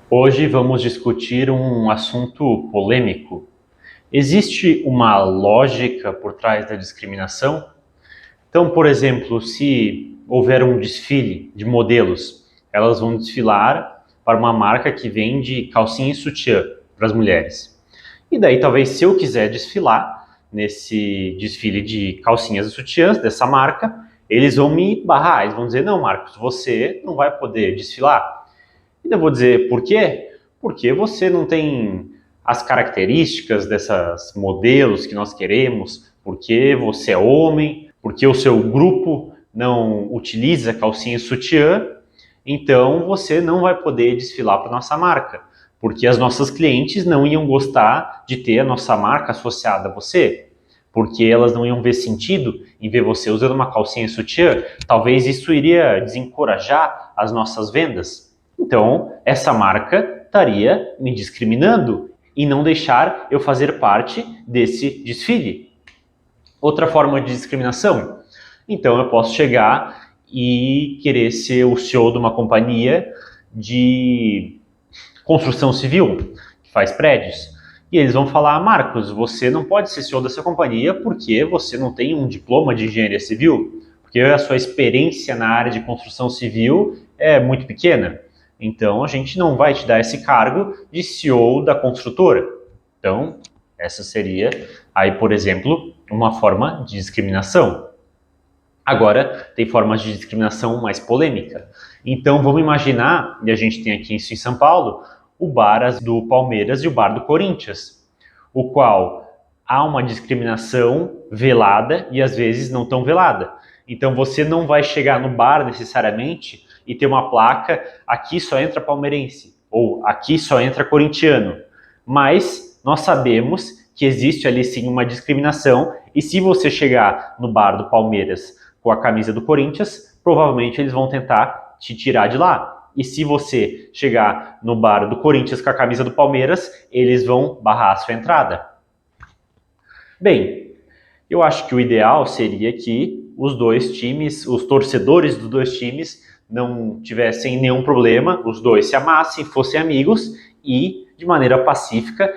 Hoje vamos discutir um assunto polêmico. Existe uma lógica por trás da discriminação? Então, por exemplo, se houver um desfile de modelos, elas vão desfilar para uma marca que vende calcinha e sutiã para as mulheres. E daí, talvez, se eu quiser desfilar nesse desfile de calcinhas e sutiãs dessa marca, eles vão me barrar, eles vão dizer, não, Marcos, você não vai poder desfilar. E eu vou dizer por quê? Porque você não tem as características dessas modelos que nós queremos, porque você é homem, porque o seu grupo não utiliza calcinha e sutiã, então você não vai poder desfilar para nossa marca, porque as nossas clientes não iam gostar de ter a nossa marca associada a você, porque elas não iam ver sentido em ver você usando uma calcinha e sutiã, talvez isso iria desencorajar as nossas vendas. Então, essa marca estaria me discriminando e não deixar eu fazer parte desse desfile. Outra forma de discriminação. Então, eu posso chegar e querer ser o CEO de uma companhia de construção civil, que faz prédios. E eles vão falar, Marcos, você não pode ser CEO dessa companhia porque você não tem um diploma de engenharia civil, porque a sua experiência na área de construção civil é muito pequena. Então, a gente não vai te dar esse cargo de CEO da construtora. Então, essa seria, aí, por exemplo, uma forma de discriminação. Agora, tem formas de discriminação mais polêmica. Então, vamos imaginar, e a gente tem aqui isso em São Paulo, o bar do Palmeiras e o bar do Corinthians, o qual há uma discriminação velada e às vezes não tão velada. Então, você não vai chegar no bar necessariamente e ter uma placa, aqui só entra palmeirense, ou aqui só entra corintiano. Mas nós sabemos que existe ali sim uma discriminação, e se você chegar no bar do Palmeiras com a camisa do Corinthians, provavelmente eles vão tentar te tirar de lá. E se você chegar no bar do Corinthians com a camisa do Palmeiras, eles vão barrar a sua entrada. Bem, eu acho que o ideal seria que os dois times, os torcedores dos dois times, não tivessem nenhum problema, os dois se amassem, fossem amigos e, de maneira pacífica,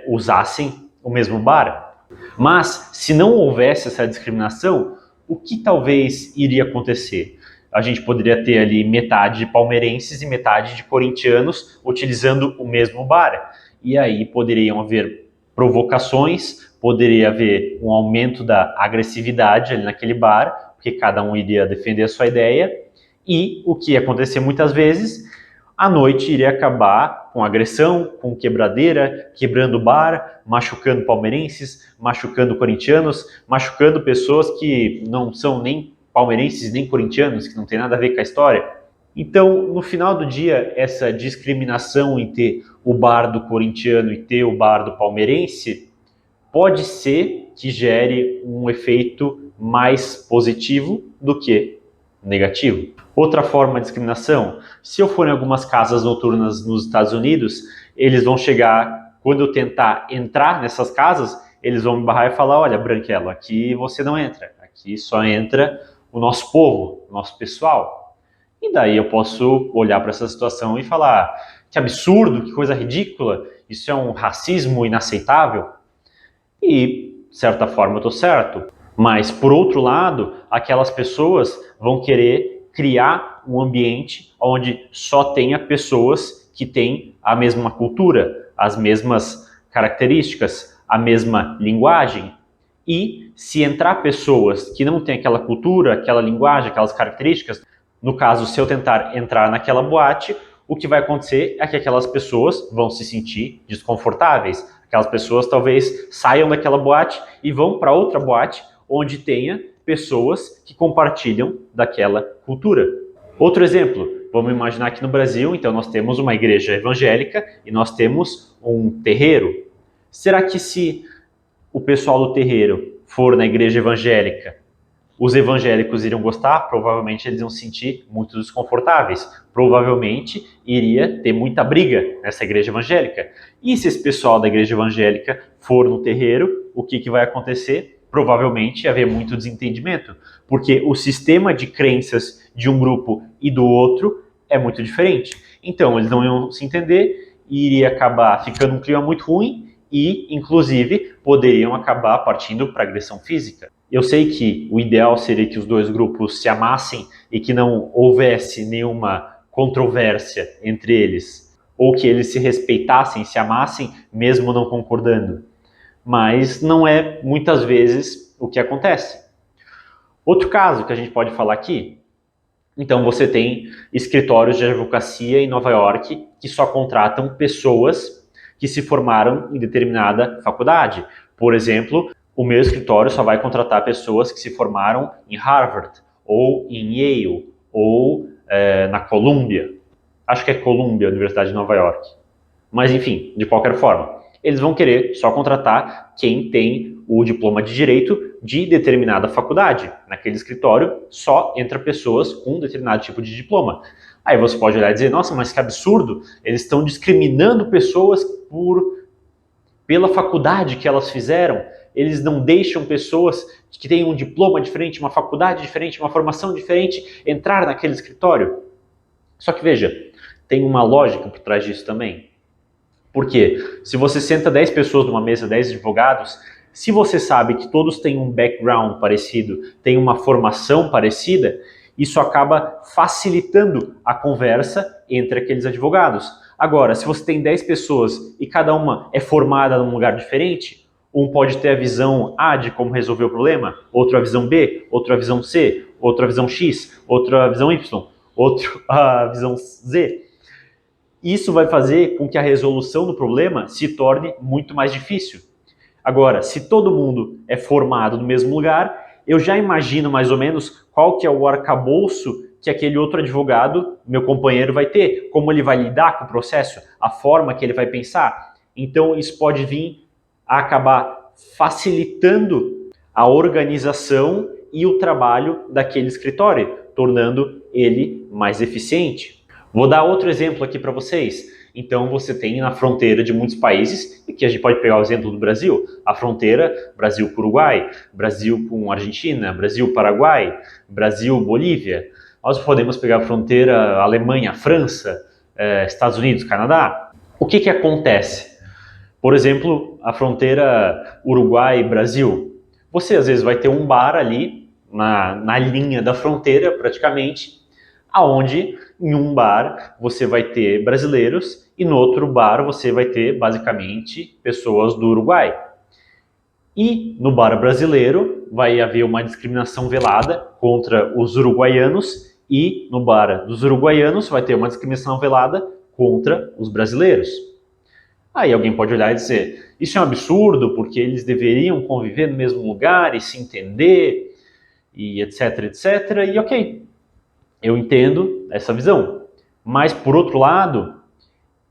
usassem o mesmo bar. Mas, se não houvesse essa discriminação, o que talvez iria acontecer? A gente poderia ter ali metade de palmeirenses e metade de corintianos utilizando o mesmo bar. E aí poderiam haver provocações, poderia haver um aumento da agressividade ali naquele bar, porque cada um iria defender a sua ideia. E o que ia acontecer muitas vezes, a noite iria acabar com agressão, com quebradeira, quebrando o bar, machucando palmeirenses, machucando corintianos, machucando pessoas que não são nem palmeirenses nem corintianos, que não tem nada a ver com a história. Então, no final do dia, essa discriminação em ter o bar do corintiano e ter o bar do palmeirense pode ser que gere um efeito mais positivo do que negativo. Outra forma de discriminação, se eu for em algumas casas noturnas nos Estados Unidos, eles vão chegar, quando eu tentar entrar nessas casas, eles vão me barrar e falar, olha, Branquelo, aqui você não entra, aqui só entra o nosso povo, o nosso pessoal. E daí eu posso olhar para essa situação e falar, que absurdo, que coisa ridícula, isso é um racismo inaceitável. E, de certa forma, eu estou certo. Mas, por outro lado, aquelas pessoas vão querer criar um ambiente onde só tenha pessoas que têm a mesma cultura, as mesmas características, a mesma linguagem. E se entrar pessoas que não têm aquela cultura, aquela linguagem, aquelas características, no caso, se eu tentar entrar naquela boate, o que vai acontecer é que aquelas pessoas vão se sentir desconfortáveis. Aquelas pessoas talvez saiam daquela boate e vão para outra boate onde tenha pessoas que compartilham daquela cultura. Outro exemplo, vamos imaginar aqui no Brasil, então nós temos uma igreja evangélica e nós temos um terreiro. Será que se o pessoal do terreiro for na igreja evangélica, os evangélicos iriam gostar? Provavelmente eles iam se sentir muito desconfortáveis. Provavelmente iria ter muita briga nessa igreja evangélica. E se esse pessoal da igreja evangélica for no terreiro, o que vai acontecer? Provavelmente ia haver muito desentendimento, porque o sistema de crenças de um grupo e do outro é muito diferente. Então, eles não iam se entender, e iria acabar ficando um clima muito ruim e, inclusive, poderiam acabar partindo para agressão física. Eu sei que o ideal seria que os dois grupos se amassem e que não houvesse nenhuma controvérsia entre eles, ou que eles se respeitassem, se amassem, mesmo não concordando. Mas não é muitas vezes o que acontece. Outro caso que a gente pode falar aqui, então você tem escritórios de advocacia em Nova York que só contratam pessoas que se formaram em determinada faculdade. Por exemplo, o meu escritório só vai contratar pessoas que se formaram em Harvard, ou em Yale, ou na Columbia. Acho que é Columbia, Universidade de Nova York. Mas enfim, de qualquer forma, eles vão querer só contratar quem tem o diploma de direito de determinada faculdade. Naquele escritório só entra pessoas com um determinado tipo de diploma. Aí você pode olhar e dizer, nossa, mas que absurdo, eles estão discriminando pessoas pela faculdade que elas fizeram. Eles não deixam pessoas que têm um diploma diferente, uma faculdade diferente, uma formação diferente, entrar naquele escritório. Só que veja, tem uma lógica por trás disso também. Porque se você senta 10 pessoas numa mesa, 10 advogados, se você sabe que todos têm um background parecido, têm uma formação parecida, isso acaba facilitando a conversa entre aqueles advogados. Agora, se você tem 10 pessoas e cada uma é formada num lugar diferente, um pode ter a visão A de como resolver o problema, outro a visão B, outro a visão C, outro a visão X, outro a visão Y, outro a visão Z. Isso vai fazer com que a resolução do problema se torne muito mais difícil. Agora, se todo mundo é formado no mesmo lugar, eu já imagino mais ou menos qual que é o arcabouço que aquele outro advogado, meu companheiro, vai ter, como ele vai lidar com o processo, a forma que ele vai pensar. Então, isso pode vir a acabar facilitando a organização e o trabalho daquele escritório, tornando ele mais eficiente. Vou dar outro exemplo aqui para vocês. Então você tem na fronteira de muitos países, e aqui a gente pode pegar o exemplo do Brasil, a fronteira Brasil com Uruguai, Brasil com Argentina, Brasil Paraguai, Brasil Bolívia. Nós podemos pegar a fronteira Alemanha, França, Estados Unidos, Canadá. O que acontece? Por exemplo, a fronteira Uruguai-Brasil. Você às vezes vai ter um bar ali na linha da fronteira praticamente, aonde em um bar você vai ter brasileiros e no outro bar você vai ter basicamente pessoas do Uruguai. E no bar brasileiro vai haver uma discriminação velada contra os uruguaianos e no bar dos uruguaianos vai ter uma discriminação velada contra os brasileiros. Aí alguém pode olhar e dizer, isso é um absurdo porque eles deveriam conviver no mesmo lugar e se entender e etc, etc, e ok. Eu entendo essa visão. Mas, por outro lado,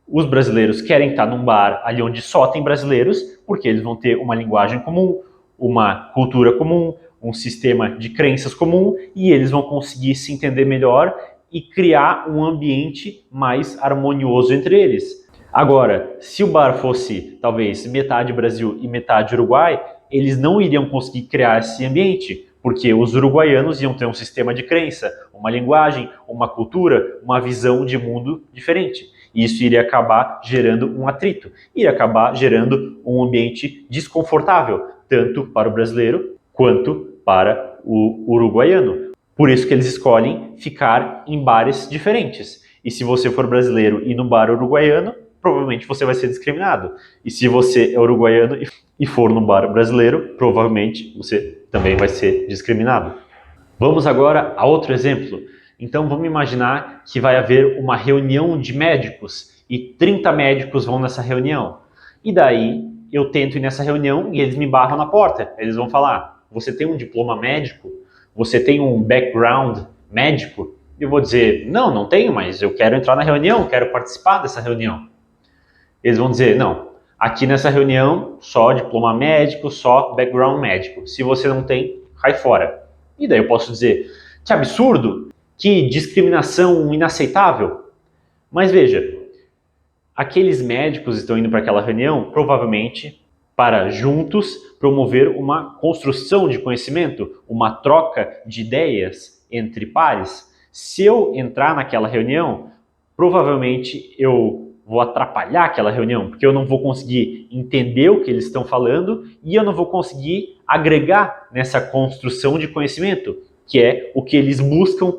os brasileiros querem estar num bar ali onde só tem brasileiros, porque eles vão ter uma linguagem comum, uma cultura comum, um sistema de crenças comum, e eles vão conseguir se entender melhor e criar um ambiente mais harmonioso entre eles. Agora, se o bar fosse, talvez, metade Brasil e metade Uruguai, eles não iriam conseguir criar esse ambiente, porque os uruguaianos iam ter um sistema de crença, uma linguagem, uma cultura, uma visão de mundo diferente. E isso iria acabar gerando um atrito, iria acabar gerando um ambiente desconfortável, tanto para o brasileiro quanto para o uruguaiano. Por isso que eles escolhem ficar em bares diferentes. E se você for brasileiro e no bar uruguaiano, provavelmente você vai ser discriminado. E se você é uruguaiano e for no bar brasileiro, provavelmente você também vai ser discriminado. Vamos agora a outro exemplo. Então vamos imaginar que vai haver uma reunião de médicos e 30 médicos vão nessa reunião. E daí eu tento ir nessa reunião e eles me barram na porta. Eles vão falar, você tem um diploma médico? Você tem um background médico? Eu vou dizer, não tenho, mas eu quero entrar na reunião, quero participar dessa reunião. Eles vão dizer, não, aqui nessa reunião só diploma médico, só background médico. Se você não tem, cai fora. E daí eu posso dizer, que absurdo, que discriminação inaceitável. Mas veja, aqueles médicos estão indo para aquela reunião provavelmente para juntos promover uma construção de conhecimento, uma troca de ideias entre pares. Se eu entrar naquela reunião, provavelmente eu vou atrapalhar aquela reunião, porque eu não vou conseguir entender o que eles estão falando e eu não vou conseguir agregar nessa construção de conhecimento, que é o que eles buscam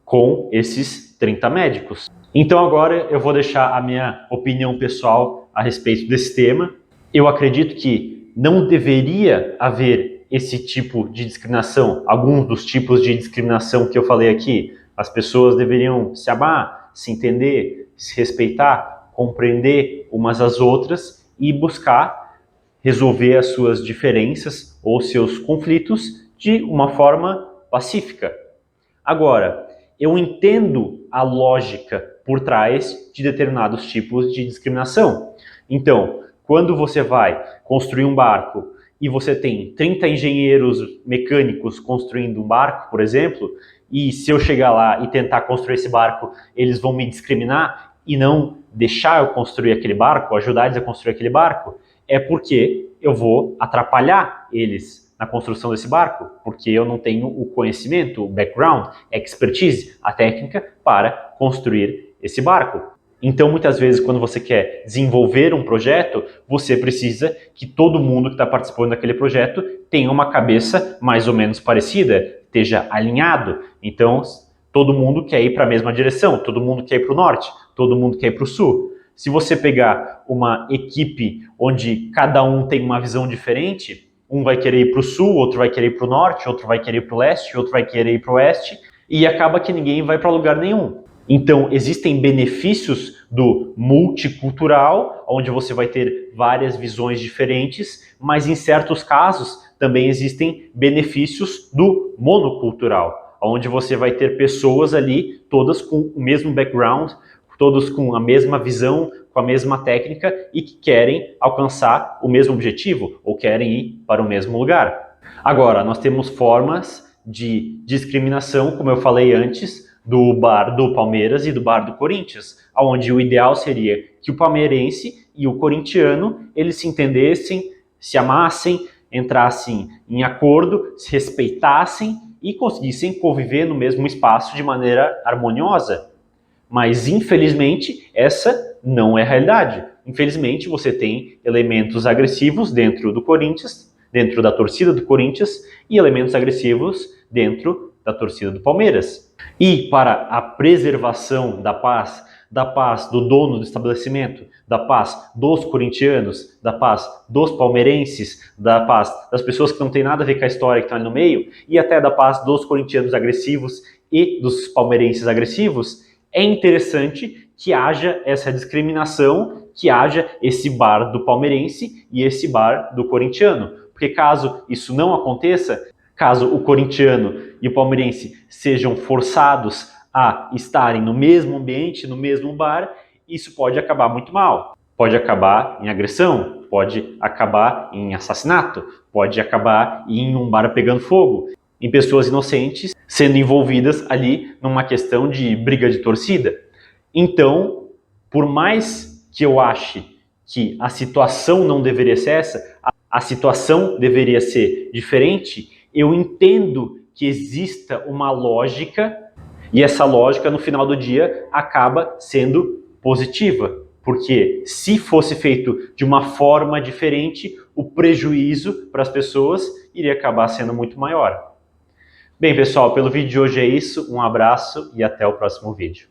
com esses 30 médicos. Então agora eu vou deixar a minha opinião pessoal a respeito desse tema. Eu acredito que não deveria haver esse tipo de discriminação, alguns dos tipos de discriminação que eu falei aqui. As pessoas deveriam se amar, se entender, se respeitar, compreender umas às outras e buscar resolver as suas diferenças ou seus conflitos de uma forma pacífica. Agora, eu entendo a lógica por trás de determinados tipos de discriminação. Então, quando você vai construir um barco e você tem 30 engenheiros mecânicos construindo um barco, por exemplo, e se eu chegar lá e tentar construir esse barco, eles vão me discriminar e não deixar eu construir aquele barco, ajudar eles a construir aquele barco, é porque eu vou atrapalhar eles na construção desse barco, porque eu não tenho o conhecimento, o background, a expertise, a técnica para construir esse barco. Então, muitas vezes, quando você quer desenvolver um projeto, você precisa que todo mundo que está participando daquele projeto tenha uma cabeça mais ou menos parecida, esteja alinhado. Então, todo mundo quer ir para a mesma direção, todo mundo quer ir para o norte, todo mundo quer ir para o sul. Se você pegar uma equipe onde cada um tem uma visão diferente, um vai querer ir para o sul, outro vai querer ir para o norte, outro vai querer ir para o leste, outro vai querer ir para o oeste, e acaba que ninguém vai para lugar nenhum. Então, existem benefícios do multicultural, onde você vai ter várias visões diferentes, mas em certos casos também existem benefícios do monocultural, onde você vai ter pessoas ali, todas com o mesmo background, todos com a mesma visão, com a mesma técnica e que querem alcançar o mesmo objetivo ou querem ir para o mesmo lugar. Agora, nós temos formas de discriminação, como eu falei antes, do bar do Palmeiras e do bar do Corinthians, onde o ideal seria que o palmeirense e o corintiano eles se entendessem, se amassem, entrassem em acordo, se respeitassem e conseguissem conviver no mesmo espaço de maneira harmoniosa. Mas, infelizmente, essa não é a realidade. Infelizmente, você tem elementos agressivos dentro do Corinthians, dentro da torcida do Corinthians, e elementos agressivos dentro da torcida do Palmeiras. E para a preservação da paz do dono do estabelecimento, da paz dos corintianos, da paz dos palmeirenses, da paz das pessoas que não têm nada a ver com a história que estão ali no meio, e até da paz dos corintianos agressivos e dos palmeirenses agressivos, é interessante que haja essa discriminação, que haja esse bar do palmeirense e esse bar do corintiano. Porque caso isso não aconteça, caso o corintiano e o palmeirense sejam forçados a estarem no mesmo ambiente, no mesmo bar, isso pode acabar muito mal. Pode acabar em agressão, pode acabar em assassinato, pode acabar em um bar pegando fogo, em pessoas inocentes sendo envolvidas ali numa questão de briga de torcida. Então, por mais que eu ache que a situação não deveria ser essa, a situação deveria ser diferente, eu entendo que exista uma lógica e essa lógica, no final do dia, acaba sendo positiva. Porque se fosse feito de uma forma diferente, o prejuízo para as pessoas iria acabar sendo muito maior. Bem, pessoal, pelo vídeo de hoje é isso. Um abraço e até o próximo vídeo.